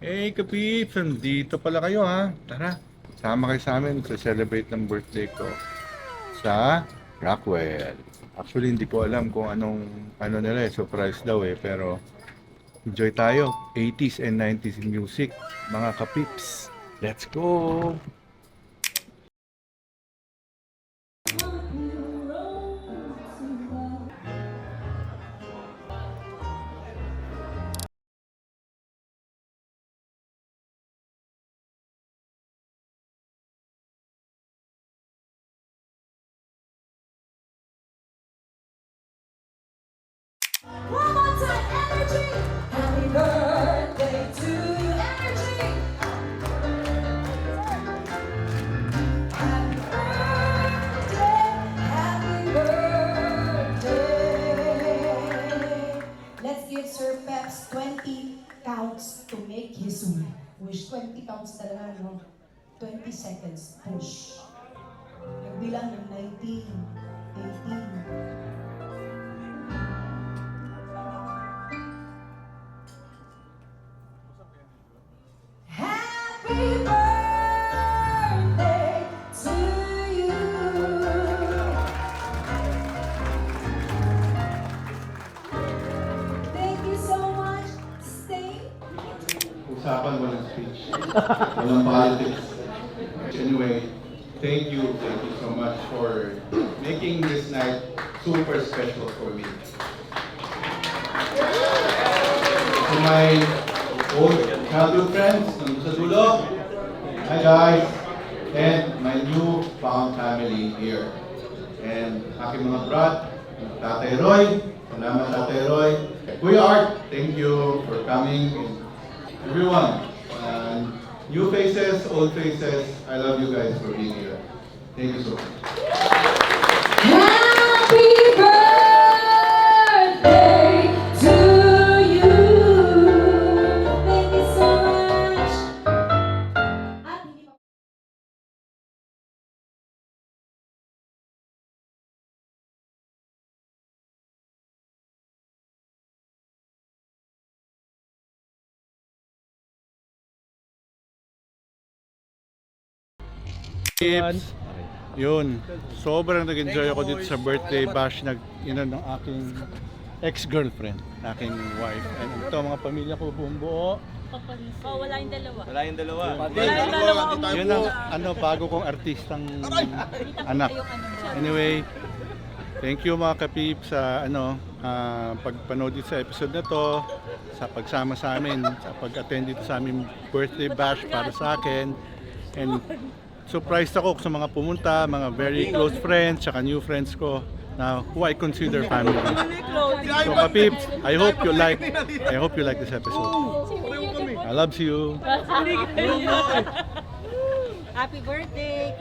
Hey Kapips, nandito pala kayo ha. Tara, sama kayo sa amin sa celebrate ng birthday ko sa Rockwell. Actually, hindi ko alam kung ano nila surprise daw pero enjoy tayo. 80s and 90s music, mga Kapips. Let's go! One more time, energy. Happy birthday to you, energy. Happy birthday. Let's give Sir Peps 20 counts to make his wish. 20 counts talaga, no? 20 seconds, push. Nagbilang ng 19, 18, Happy birthday to you. Thank you so much. Stay. Usapan walang speech. Walang politics. Anyway, thank you so much for making this night super special for me. To my old childhood friends nandun sa dulo, hi guys, and my new found family here. And aking mga brat, Tatay Roy, salamat Tatay Roy. Kuya Art, thank you for coming. And everyone, new faces, old faces, I love you guys for being here. Thank you so much. Happy birthday to you. Thank you so much. At hindi pa- Tips. Yun, sobrang nag-enjoy ako dito sa birthday bash ng aking ex-girlfriend, aking wife. And ito mga pamilya ko buong buo. Oh, wala yung dalawa. Wala yung dalawa. Wala yung dalawa. Yun ang bago kong artistang anak. Anyway, thank you mga kapip sa pagpanood dito sa episode na to, sa pagsama sa amin, sa pag-attend dito sa aming birthday bash para sa akin. And surprised ako sa mga pumunta, mga very close friends, saka new friends ko na who I consider family. So kapips, I hope you like this episode. I love you. Happy birthday! Happy birthday!